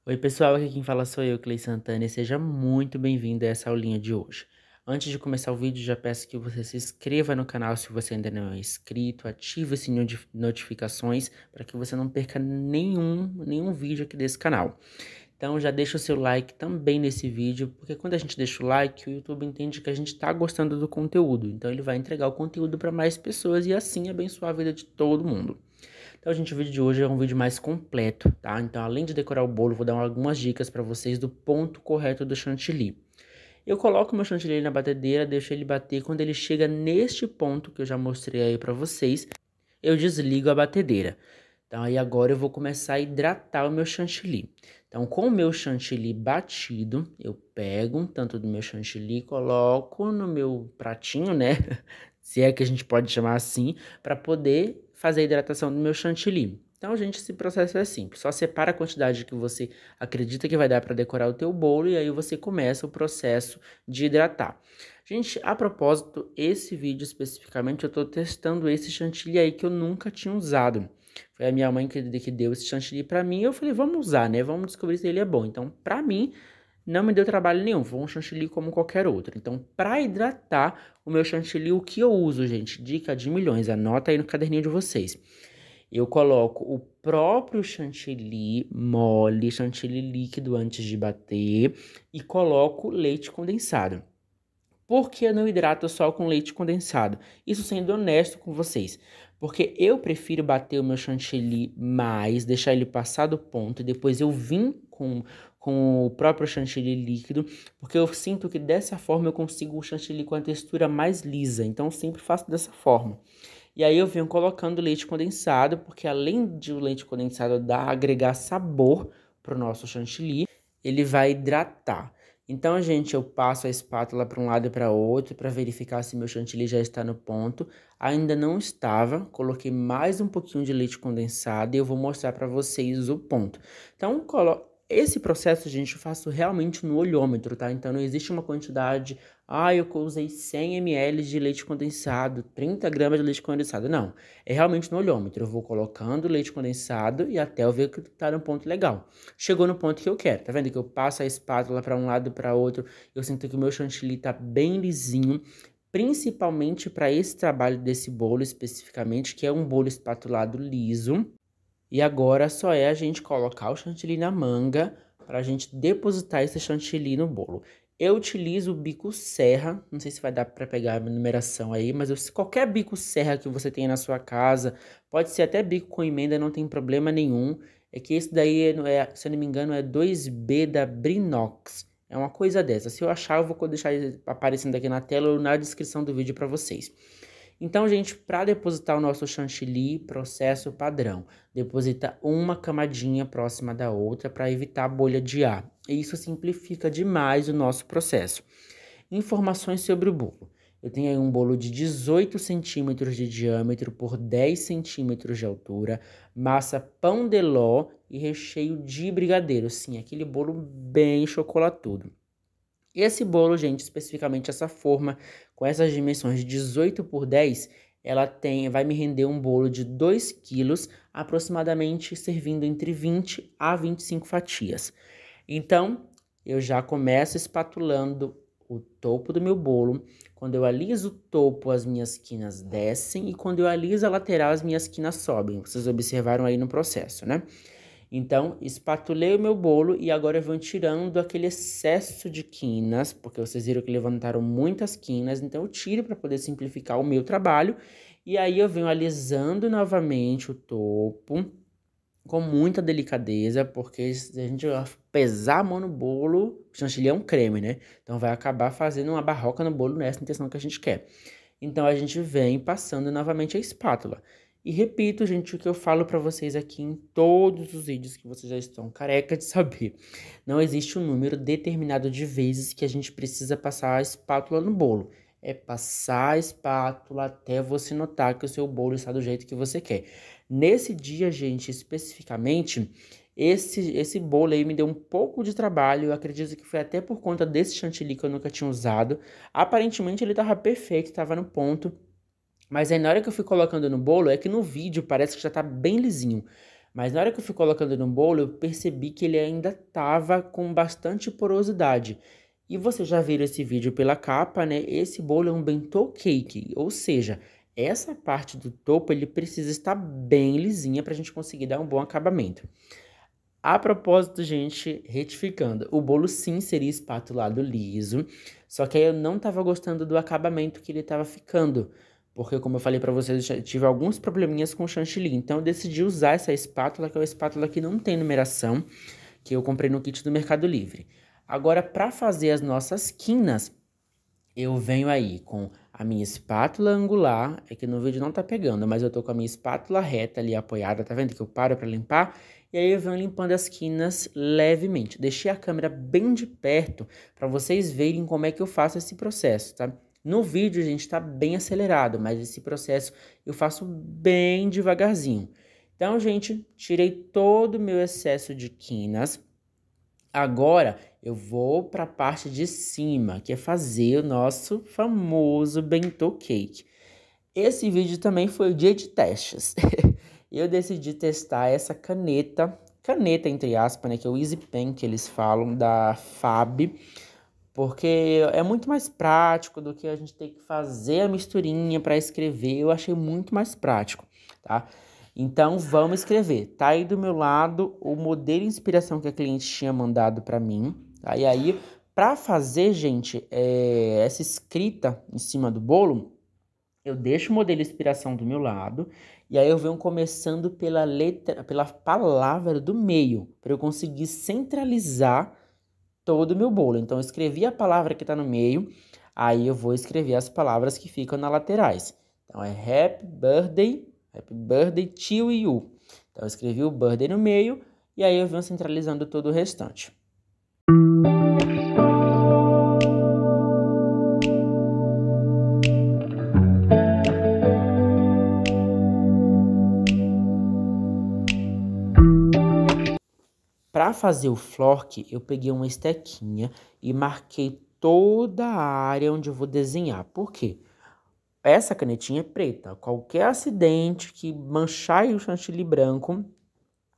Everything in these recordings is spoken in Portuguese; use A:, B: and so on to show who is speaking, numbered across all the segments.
A: Oi, pessoal, aqui quem fala sou eu, Clay Santana, e seja muito bem-vindo a essa aulinha de hoje. Antes de começar o vídeo, já peço que você se inscreva no canal se você ainda não é inscrito, ative o sininho de notificações para que você não perca nenhum vídeo aqui desse canal. Então já deixa o seu like também nesse vídeo, porque quando a gente deixa o like, o YouTube entende que a gente está gostando do conteúdo, então ele vai entregar o conteúdo para mais pessoas e assim abençoar a vida de todo mundo. Então, gente, o vídeo de hoje é um vídeo mais completo, tá? Então, além de decorar o bolo, vou dar algumas dicas para vocês do ponto correto do chantilly. Eu coloco meu chantilly na batedeira, deixo ele bater. Quando ele chega neste ponto que eu já mostrei aí para vocês, eu desligo a batedeira. Então, aí agora eu vou começar a hidratar o meu chantilly. Então, com o meu chantilly batido, eu pego um tanto do meu chantilly, coloco no meu pratinho, né? Se é que a gente pode chamar assim, para poder fazer a hidratação do meu chantilly. Então, gente, esse processo é simples. Só separa a quantidade que você acredita que vai dar para decorar o teu bolo e aí você começa o processo de hidratar. Gente, a propósito, esse vídeo especificamente eu tô testando esse chantilly aí que eu nunca tinha usado. Foi a minha mãe que deu esse chantilly pra mim e eu falei, vamos usar, né? Vamos descobrir se ele é bom. Então, pra mim, não me deu trabalho nenhum. Foi um chantilly como qualquer outro. Então, pra hidratar o meu chantilly, o que eu uso, gente? Dica de milhões. Anota aí no caderninho de vocês. Eu coloco o próprio chantilly mole, chantilly líquido antes de bater e coloco leite condensado. Por que eu não hidrato só com leite condensado? Isso sendo honesto com vocês. Porque eu prefiro bater o meu chantilly mais, deixar ele passar do ponto e depois eu vim com o próprio chantilly líquido, porque eu sinto que dessa forma eu consigo o chantilly com a textura mais lisa. Então eu sempre faço dessa forma. E aí eu venho colocando leite condensado, porque além de o leite condensado agregar sabor para o nosso chantilly, ele vai hidratar. Então, gente, eu passo a espátula para um lado e para outro para verificar se meu chantilly já está no ponto. Ainda não estava, coloquei mais um pouquinho de leite condensado e eu vou mostrar para vocês o ponto. Então, esse processo, gente, eu faço realmente no olhômetro, tá? Então, não existe uma quantidade, eu usei 100 ml de leite condensado, 30 gramas de leite condensado. Não, é realmente no olhômetro. Eu vou colocando leite condensado e até eu ver que tá no ponto legal. Chegou no ponto que eu quero, tá vendo? Que eu passo a espátula para um lado e para outro, eu sinto que o meu chantilly tá bem lisinho, principalmente para esse trabalho desse bolo especificamente, que é um bolo espatulado liso. E agora só é a gente colocar o chantilly na manga para a gente depositar esse chantilly no bolo. Eu utilizo o bico serra, não sei se vai dar para pegar a numeração aí, mas qualquer bico serra que você tenha na sua casa, pode ser até bico com emenda, não tem problema nenhum. É que esse daí, se eu não me engano, é 2B da Brinox. É uma coisa dessa. Se eu achar, eu vou deixar aparecendo aqui na tela ou na descrição do vídeo para vocês. Então, gente, para depositar o nosso chantilly, processo padrão. Deposita uma camadinha próxima da outra para evitar a bolha de ar. E isso simplifica demais o nosso processo. Informações sobre o bolo. Eu tenho aí um bolo de 18 centímetros de diâmetro por 10 centímetros de altura, massa pão de ló e recheio de brigadeiro. Sim, aquele bolo bem chocolatudo. Esse bolo, gente, especificamente essa forma, com essas dimensões de 18 por 10, vai me render um bolo de 2 quilos, aproximadamente servindo entre 20 a 25 fatias. Então, eu já começo espatulando o topo do meu bolo. Quando eu aliso o topo, as minhas quinas descem e quando eu aliso a lateral, as minhas quinas sobem. Vocês observaram aí no processo, né? Então, espatulei o meu bolo e agora eu vou tirando aquele excesso de quinas, porque vocês viram que levantaram muitas quinas, então eu tiro para poder simplificar o meu trabalho. E aí eu venho alisando novamente o topo, com muita delicadeza, porque se a gente pesar a mão no bolo, o chantilly é um creme, né? Então vai acabar fazendo uma barroca no bolo nessa intenção que a gente quer. Então a gente vem passando novamente a espátula. E repito, gente, o que eu falo para vocês aqui em todos os vídeos que vocês já estão careca de saber. Não existe um número determinado de vezes que a gente precisa passar a espátula no bolo. É passar a espátula até você notar que o seu bolo está do jeito que você quer. Nesse dia, gente, especificamente, esse bolo aí me deu um pouco de trabalho. Eu acredito que foi até por conta desse chantilly que eu nunca tinha usado. Aparentemente ele tava perfeito, tava no ponto. Mas aí na hora que eu fui colocando no bolo, é que no vídeo parece que já tá bem lisinho. Mas na hora que eu fui colocando no bolo, eu percebi que ele ainda estava com bastante porosidade. E você já viu esse vídeo pela capa, né? Esse bolo é um bentô cake, ou seja, essa parte do topo ele precisa estar bem lisinha para a gente conseguir dar um bom acabamento. A propósito, gente, retificando, o bolo sim seria espatulado liso, só que aí eu não tava gostando do acabamento que ele tava ficando, porque como eu falei pra vocês, eu já tive alguns probleminhas com o chantilly, então eu decidi usar essa espátula, que é uma espátula que não tem numeração, que eu comprei no kit do Mercado Livre. Agora, para fazer as nossas quinas, eu venho aí com a minha espátula angular, é que no vídeo não tá pegando, mas eu tô com a minha espátula reta ali apoiada, tá vendo que eu paro pra limpar? E aí eu venho limpando as quinas levemente. Deixei a câmera bem de perto pra vocês verem como é que eu faço esse processo, tá? No vídeo, gente, tá bem acelerado, mas esse processo eu faço bem devagarzinho. Então, gente, tirei todo o meu excesso de quinas. Agora eu vou para a parte de cima, que é fazer o nosso famoso bentô cake. Esse vídeo também foi o dia de testes. Eu decidi testar essa caneta entre aspas, né, que é o Easy Pen que eles falam, da FAB, porque é muito mais prático do que a gente ter que fazer a misturinha para escrever. Eu achei muito mais prático, tá? Então, vamos escrever. Tá aí do meu lado o modelo de inspiração que a cliente tinha mandado para mim. Tá? E aí, para fazer, gente, essa escrita em cima do bolo, eu deixo o modelo de inspiração do meu lado. E aí, eu venho começando pela letra, pela palavra do meio, para eu conseguir centralizar todo o meu bolo. Então, eu escrevi a palavra que está no meio, aí eu vou escrever as palavras que ficam nas laterais. Então, é Happy Birthday to you. Então, eu escrevi o birthday no meio, e aí eu venho centralizando todo o restante. Para fazer o flork, eu peguei uma estequinha e marquei toda a área onde eu vou desenhar. Por quê? Essa canetinha é preta. Qualquer acidente que manchar o chantilly branco,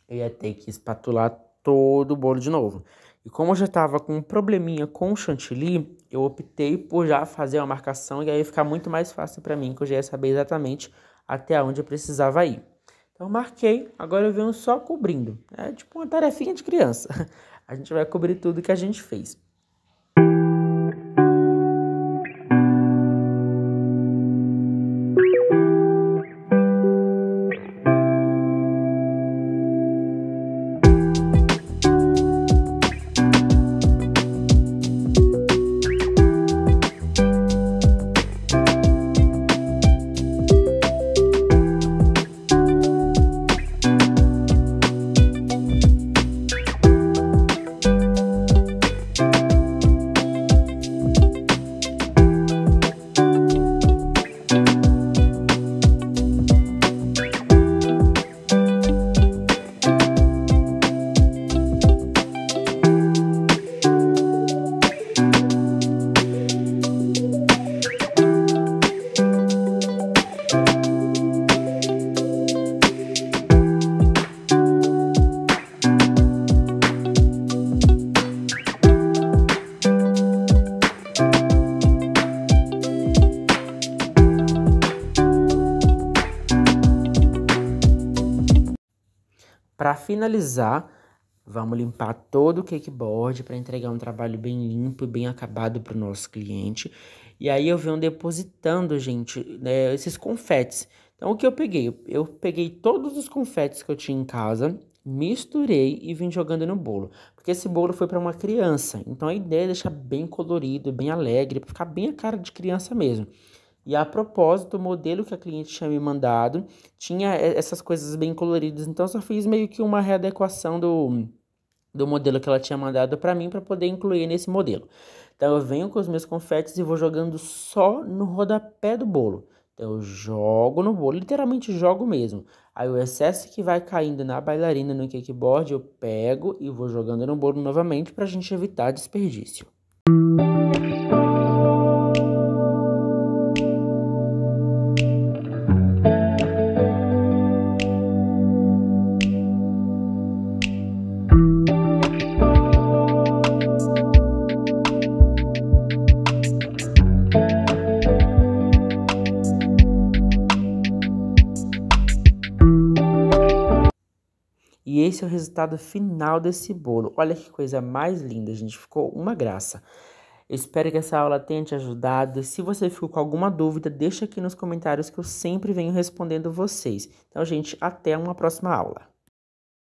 A: eu ia ter que espatular todo o bolo de novo. E como eu já estava com um probleminha com o chantilly, eu optei por já fazer uma marcação e aí ia ficar muito mais fácil para mim, que eu já ia saber exatamente até onde eu precisava ir. Então, marquei, agora eu venho só cobrindo. É tipo uma tarefinha de criança. A gente vai cobrir tudo que a gente fez. Para finalizar, vamos limpar todo o cake board para entregar um trabalho bem limpo e bem acabado para o nosso cliente. E aí eu venho depositando, gente, né, esses confetes. Então, o que eu peguei? Eu peguei todos os confetes que eu tinha em casa, misturei e vim jogando no bolo. Porque esse bolo foi para uma criança. Então, a ideia é deixar bem colorido, bem alegre, para ficar bem a cara de criança mesmo. E a propósito, o modelo que a cliente tinha me mandado tinha essas coisas bem coloridas, então eu só fiz meio que uma readequação do modelo que ela tinha mandado para mim para poder incluir nesse modelo. Então eu venho com os meus confetes e vou jogando só no rodapé do bolo. Então eu jogo no bolo, literalmente jogo mesmo. Aí o excesso que vai caindo na bailarina, no cakeboard, eu pego e vou jogando no bolo novamente para a gente evitar desperdício. E esse é o resultado final desse bolo. Olha que coisa mais linda, gente. Ficou uma graça. Eu espero que essa aula tenha te ajudado. Se você ficou com alguma dúvida, deixa aqui nos comentários que eu sempre venho respondendo vocês. Então, gente, até uma próxima aula.